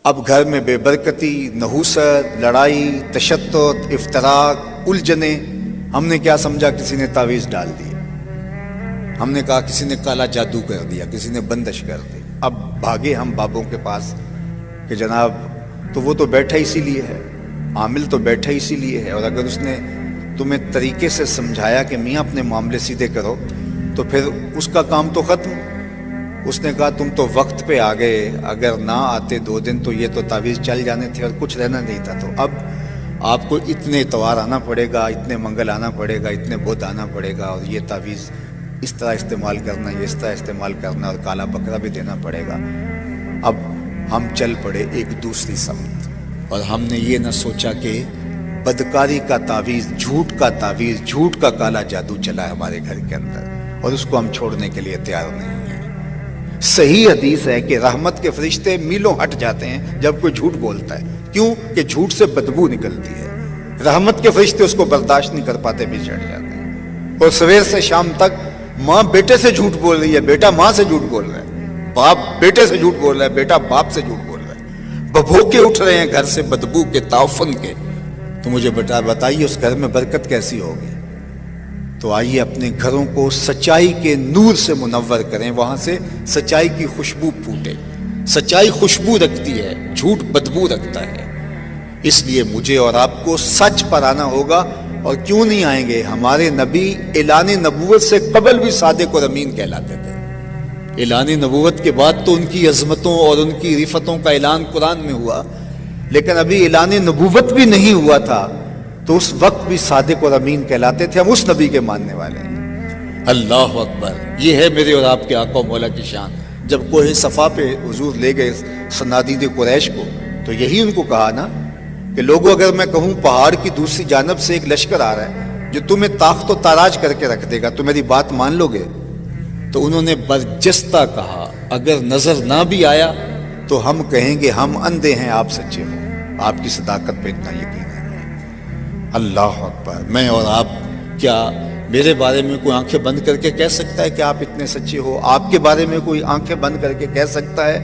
اب گھر میں بے برکتی، نحوست، لڑائی، تشدد، افتراق، الجھنیں. ہم نے کیا سمجھا؟ کسی نے تعویذ ڈال دی، ہم نے کہا کسی نے کالا جادو کر دیا، کسی نے بندش کر دی. اب بھاگے ہم بابوں کے پاس کہ جناب تو وہ تو بیٹھا اسی لیے ہے، عامل تو بیٹھا اسی لیے ہے، اور اگر اس نے تمہیں طریقے سے سمجھایا کہ میاں اپنے معاملے سیدھے کرو تو پھر اس کا کام تو ختم. اس نے کہا تم تو وقت پہ آ گئے، اگر نہ آتے 2 دن تو یہ تو تعویذ چل جانے تھے اور کچھ رہنا نہیں تھا. تو اب آپ کو اتنے اتوار آنا پڑے گا، اتنے منگل آنا پڑے گا، اتنے بدھ آنا پڑے گا، اور یہ تعویذ اس طرح استعمال کرنا، یہ اس طرح استعمال کرنا، اور کالا بکرا بھی دینا پڑے گا. اب ہم چل پڑے ایک دوسری سمت، اور ہم نے یہ نہ سوچا کہ بدکاری کا تعویذ، جھوٹ کا تعویذ، جھوٹ کا کالا جادو چلا ہے ہمارے گھر کے اندر، اور اس کو ہم چھوڑنے کے لیے تیار نہیں ہیں. صحیح حدیث ہے کہ رحمت کے فرشتے میلوں ہٹ جاتے ہیں جب کوئی جھوٹ بولتا ہے. کیوں؟ کہ جھوٹ سے بدبو نکلتی ہے. رحمت کے فرشتے اس کو برداشت نہیں کر پاتے، بھی چڑھ جاتے ہیں. اور سویر سے شام تک ماں بیٹے سے جھوٹ بول رہی ہے، بیٹا ماں سے جھوٹ بول رہا ہے، باپ بیٹے سے جھوٹ بول رہا ہے، بیٹا باپ سے جھوٹ بول رہا ہے. ببھوکے اٹھ رہے ہیں گھر سے بدبو کے، تعفن کے. تو مجھے بتائیے اس گھر میں برکت کیسی ہوگی؟ تو آئیے اپنے گھروں کو سچائی کے نور سے منور کریں، وہاں سے سچائی کی خوشبو پھوٹے. سچائی خوشبو رکھتی ہے، جھوٹ بدبو رکھتا ہے. اس لیے مجھے اور آپ کو سچ پر آنا ہوگا. اور کیوں نہیں آئیں گے؟ ہمارے نبی اعلان نبوت سے قبل بھی صادق اور امین کہلاتے تھے. اعلان نبوت کے بعد تو ان کی عظمتوں اور ان کی رفتوں کا اعلان قرآن میں ہوا، لیکن ابھی اعلان نبوت بھی نہیں ہوا تھا، تو اس وقت بھی صادق اور امین کہلاتے تھے. ہم اس نبی کے ماننے والے ہیں. اللہ اکبر. یہ ہے میرے اور آپ کے آقا و مولا کی شان. جب کوہ صفا پہ حضور لے گئے صنادید قریش کو، تو یہی ان کو کہا نا کہ لوگوں اگر میں کہوں پہاڑ کی دوسری جانب سے ایک لشکر آ رہا ہے جو تمہیں طاقت و تاراج کر کے رکھ دے گا، تو میری بات مان لو گے؟ تو انہوں نے برجستہ کہا اگر نظر نہ بھی آیا تو ہم کہیں گے ہم اندھے ہیں، آپ سچے ہو. آپ کی صداقت پہ اتنا یقین ہے. اللہ اکبر. میں اور آپ، کیا میرے بارے میں کوئی آنکھیں بند کر کے کہہ سکتا ہے کہ آپ اتنے سچے ہو؟ آپ کے بارے میں کوئی آنکھیں بند کر کے کہہ سکتا ہے؟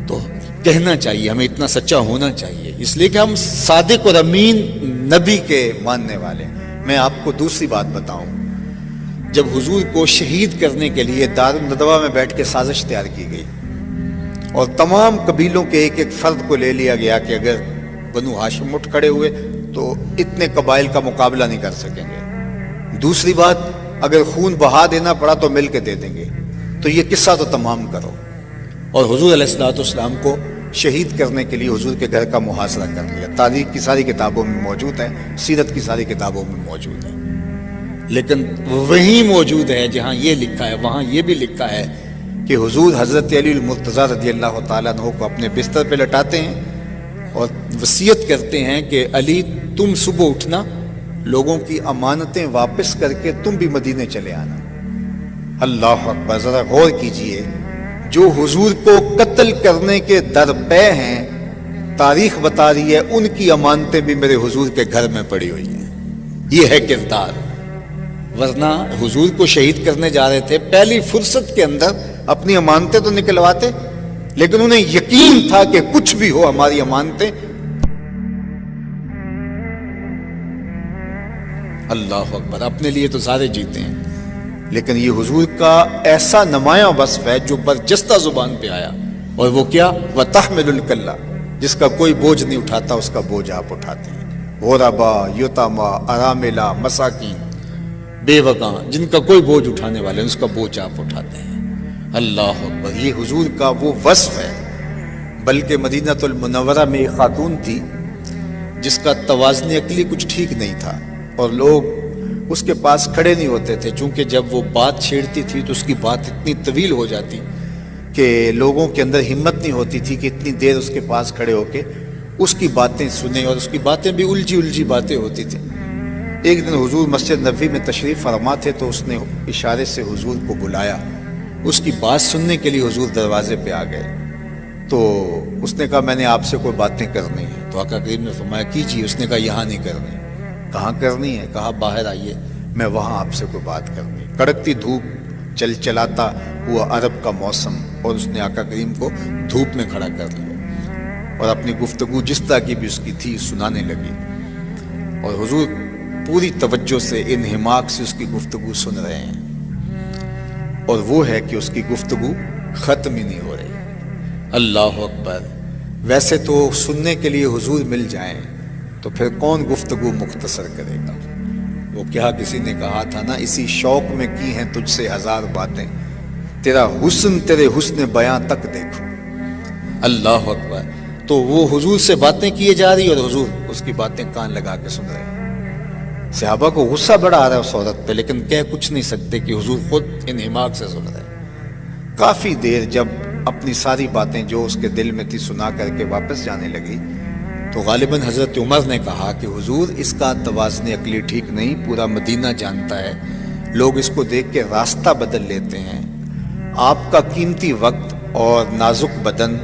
تو کہنا چاہیے، ہمیں اتنا سچا ہونا چاہیے، اس لیے کہ ہم صادق اور امین نبی کے ماننے والے. میں آپ کو دوسری بات بتاؤں. جب حضور کو شہید کرنے کے لیے دارالندوا میں بیٹھ کے سازش تیار کی گئی، اور تمام قبیلوں کے ایک ایک فرد کو لے لیا گیا کہ اگر بنو ہاشم اٹھ کھڑے ہوئے تو اتنے قبائل کا مقابلہ نہیں کر سکیں گے. دوسری بات، اگر خون بہا دینا پڑا تو مل کے دے دیں گے. تو یہ قصہ تو تمام کرو. اور حضور علیہ الصلوۃ والسلام کو شہید کرنے کے لیے حضور کے گھر کا محاصرہ کر لیا. تاریخ کی ساری کتابوں میں موجود ہے، سیرت کی ساری کتابوں میں موجود ہے. لیکن وہی موجود ہے جہاں یہ لکھا ہے، وہاں یہ بھی لکھا ہے کہ حضور حضرت علی المرتضیٰ رضی اللہ تعالیٰ عنہ کو اپنے بستر پہ لٹاتے ہیں اور وصیت کرتے ہیں کہ علی تم صبح اٹھنا، لوگوں کی امانتیں واپس کر کے تم بھی مدینے چلے آنا. اللہ اکبر. ذرا غور کیجئے، جو حضور کو قتل کرنے کے درپے ہیں، تاریخ بتا رہی ہے ان کی امانتیں بھی میرے حضور کے گھر میں پڑی ہوئی ہیں. یہ ہے کردار. ورنہ حضور کو شہید کرنے جا رہے تھے، پہلی فرصت کے اندر اپنی امانتیں تو نکلواتے، لیکن انہیں یقین تھا کہ کچھ بھی ہو ہماری امانتیں. اللہ اکبر. اپنے لیے تو سارے جیتے ہیں، لیکن یہ حضور کا ایسا نمایاں وصف ہے جو برجستہ زبان پہ آیا. اور وہ کیا؟ وَتَحْمِلُ الْكَلَّ. جس کا کوئی بوجھ نہیں اٹھاتا اس کا بوجھ آپ اٹھاتے ہیں. غربا، یتاما، اراملہ، مساکین، بے وقاں، جن کا کوئی بوجھ اٹھانے والے اس کا بوجھ آپ اٹھاتے ہیں. اللہ اکبر. یہ حضور کا وہ وصف ہے. بلکہ مدینہ المنورہ میں ایک خاتون تھی جس کا توازن عقلی کچھ ٹھیک نہیں تھا، اور لوگ اس کے پاس کھڑے نہیں ہوتے تھے، چونکہ جب وہ بات چھیڑتی تھی تو اس کی بات اتنی طویل ہو جاتی کہ لوگوں کے اندر ہمت نہیں ہوتی تھی کہ اتنی دیر اس کے پاس کھڑے ہو کے اس کی باتیں سنیں، اور اس کی باتیں بھی الجھی باتیں ہوتی تھیں. ایک دن حضور مسجد نبوی میں تشریف فرما تھے، تو اس نے اشارے سے حضور کو بلایا. اس کی بات سننے کے لیے حضور دروازے پہ آ گئے. تو اس نے کہا میں نے آپ سے کوئی باتیں کرنی ہیں. تو آقا کریم نے فرمایا کیجیے. اس نے کہا یہاں نہیں کرنی. کہاں کرنی ہے؟ کہا باہر آئیے، میں وہاں آپ سے کوئی بات کرنی. کڑکتی دھوپ، چل چلاتا ہوا عرب کا موسم، اور اس نے آقا کریم کو دھوپ میں کھڑا کر لیا اور اپنی گفتگو جس طرح کی بھی اس کی تھی سنانے لگی، اور حضور پوری توجہ سے انہماک سے اس کی گفتگو سن رہے ہیں، اور وہ ہے کہ اس کی گفتگو ختم ہی نہیں ہو رہی۔ اللہ اکبر! ویسے تو سننے کے لیے حضور مل جائیں تو پھر کون گفتگو مختصر کرے گا؟ وہ کیا کسی نے کہا تھا نا، اسی شوق میں کی ہیں تجھ سے ہزار باتیں، تیرا حسن تیرے حسن بیاں تک دیکھو۔ اللہ اکبر! تو وہ حضور سے باتیں کیے جا رہی اور حضور اس کی باتیں کان لگا کے سن رہے ہیں۔ صحابہ کو غصہ بڑا آ رہا ہے اس عورت پہ، لیکن کہہ کچھ نہیں سکتے کہ حضور خود انہماک سے سن رہے ہیں۔ کافی دیر جب اپنی ساری باتیں جو اس کے دل میں تھی سنا کر کے واپس جانے لگی تو غالباً حضرت عمر نے کہا کہ حضور اس کا توازن عقلی ٹھیک نہیں، پورا مدینہ جانتا ہے، لوگ اس کو دیکھ کے راستہ بدل لیتے ہیں، آپ کا قیمتی وقت اور نازک بدن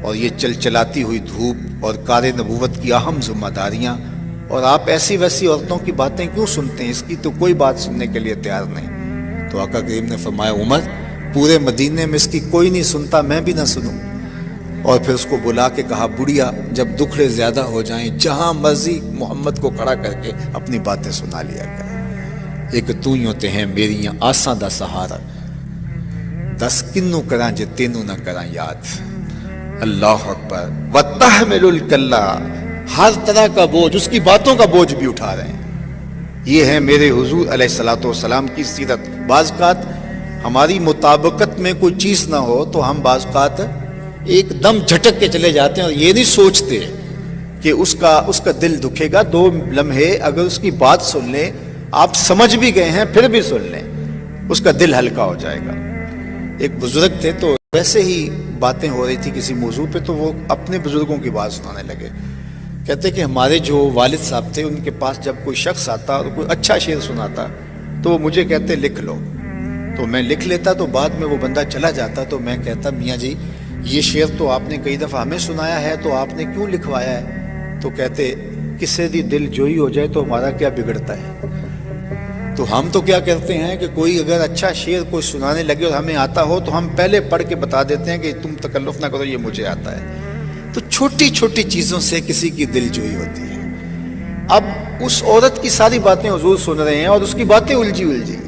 اور یہ چل چلاتی ہوئی دھوپ اور کار نبوت کی اہم ذمہ داریاں، اور آپ ایسی ویسی عورتوں کی باتیں کیوں سنتے ہیں؟ اس کی تو کوئی بات سننے کے لیے تیار نہیں۔ تو آقا کریم نے فرمایا عمر، پورے مدینے میں اس کی کوئی نہیں سنتا، میں بھی نہ سنوں۔ اور پھر اس کو بلا کے کہا بڑھیا جب دکھڑے زیادہ ہو جائیں جہاں مرضی محمد کو کھڑا کر کے اپنی باتیں سنا لیا کرے، ایک تو ہی ہوتے ہیں میری آساں دا سہارا، دس کنوں کراں جے تینوں نہ کراں یاد۔ اللہ اکبر! وَتَحْمِلُ الْكَلَّ، ہر طرح کا بوجھ، اس کی باتوں کا بوجھ بھی اٹھا رہے ہیں۔ یہ ہے میرے حضور علیہ الصلوۃ والسلام کی سیرت۔ بعض اوقات ہماری مطابقت میں کوئی چیز نہ ہو تو ہم بعض اوقات ایک دم جھٹک کے چلے جاتے ہیں اور یہ نہیں سوچتے کہ اس کا دل دکھے گا۔ دو لمحے اگر اس کی بات سن لیں، آپ سمجھ بھی گئے ہیں پھر بھی سن لیں، اس کا دل ہلکا ہو جائے گا۔ ایک بزرگ تھے تو ویسے ہی باتیں ہو رہی تھی کسی موضوع پہ، تو وہ اپنے بزرگوں کی بات سنانے لگے۔ کہتے کہ ہمارے جو والد صاحب تھے ان کے پاس جب کوئی شخص آتا اور کوئی اچھا شعر سناتا تو وہ مجھے کہتے لکھ لو، تو میں لکھ لیتا، تو بعد میں وہ بندہ چلا جاتا تو میں کہتا میاں جی یہ شعر تو آپ نے کئی دفعہ ہمیں سنایا ہے تو آپ نے کیوں لکھوایا ہے؟ تو کہتے کسے دی دل جوئی ہو جائے تو ہمارا کیا بگڑتا ہے؟ تو ہم تو کیا کرتے ہیں کہ کوئی اگر اچھا شعر کوئی سنانے لگے اور ہمیں آتا ہو تو ہم پہلے پڑھ کے بتا دیتے ہیں کہ تم تکلف نہ کرو، یہ مجھے آتا ہے۔ تو چھوٹی چھوٹی چیزوں سے کسی کی دل جوئی ہوتی ہے۔ اب اس عورت کی ساری باتیں حضور سن رہے ہیں اور اس کی باتیں الجھی الجھی ہیں۔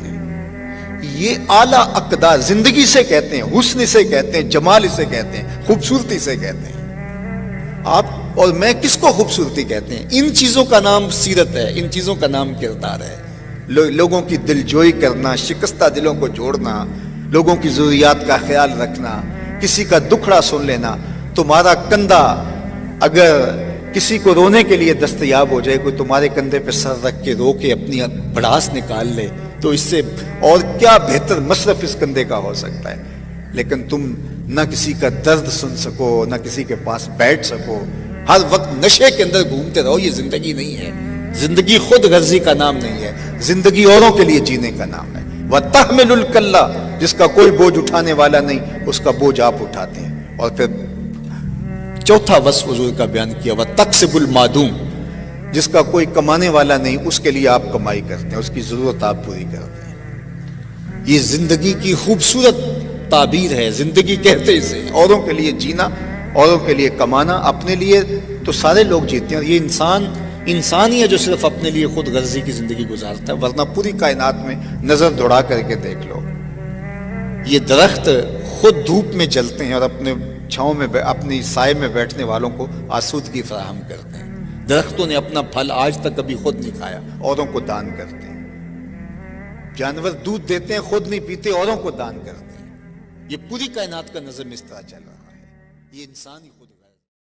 یہ اعلیٰ اقدار زندگی سے کہتے ہیں، حسن سے کہتے ہیں، جمال سے کہتے ہیں، خوبصورتی سے کہتے ہیں۔ آپ اور میں کس کو خوبصورتی کہتے ہیں؟ ان چیزوں کا نام سیرت ہے، ان چیزوں کا نام کردار ہے۔ لوگوں کی دل جوئی کرنا، شکستہ دلوں کو جوڑنا، لوگوں کی ضروریات کا خیال رکھنا، کسی کا دکھڑا سن لینا۔ تمہارا کندھا اگر کسی کو رونے کے لیے دستیاب ہو جائے، کوئی تمہارے کندھے پہ سر رکھ کے رو کے اپنی بڑھاس نکال لے، تو اس سے اور کیا بہتر مصرف اس کندھے کا ہو سکتا ہے؟ لیکن تم نہ کسی کا درد سن سکو، نہ کسی کے پاس بیٹھ سکو، ہر وقت نشے کے اندر گھومتے رہو۔ یہ زندگی نہیں ہے، زندگی خود غرضی کا نام نہیں ہے، زندگی اوروں کے لیے جینے کا نام ہے۔ وَتَحْمِلُ الْكَلَّ، جس کا کوئی بوجھ اٹھانے والا نہیں، اس کا بوجھ آپ اٹھاتے ہیں۔ اور پھر چوتھا وصف حضور کا بیان کیا، وَتَقْسِبُ الْمَعْدُومِ، جس کا کوئی کمانے والا نہیں، اس کے لیے آپ کمائی کرتے ہیں، اس کی ضرورت آپ پوری کرتے ہیں۔ یہ زندگی کی خوبصورت تعبیر ہے، زندگی کہتے اسے، اوروں کے لیے جینا، اوروں کے لیے کمانا، اپنے لیے تو سارے لوگ جیتے ہیں۔ اور یہ انسان ہی ہے جو صرف اپنے لیے خود غرضی کی زندگی گزارتا ہے، ورنہ پوری کائنات میں نظر دوڑا کر کے دیکھ لو، یہ درخت خود دھوپ میں جلتے ہیں اور اپنے چھاؤں میں اپنی سائے میں بیٹھنے والوں کو آسودگی فراہم کرتے ہیں۔ درختوں نے اپنا پھل آج تک کبھی خود نہیں کھایا، اوروں کو دان کرتے ہیں۔ جانور دودھ دیتے ہیں، خود نہیں پیتے، اوروں کو دان کرتے ہیں۔ یہ پوری کائنات کا نظم اس طرح چل رہا ہے، یہ انسان ہی خود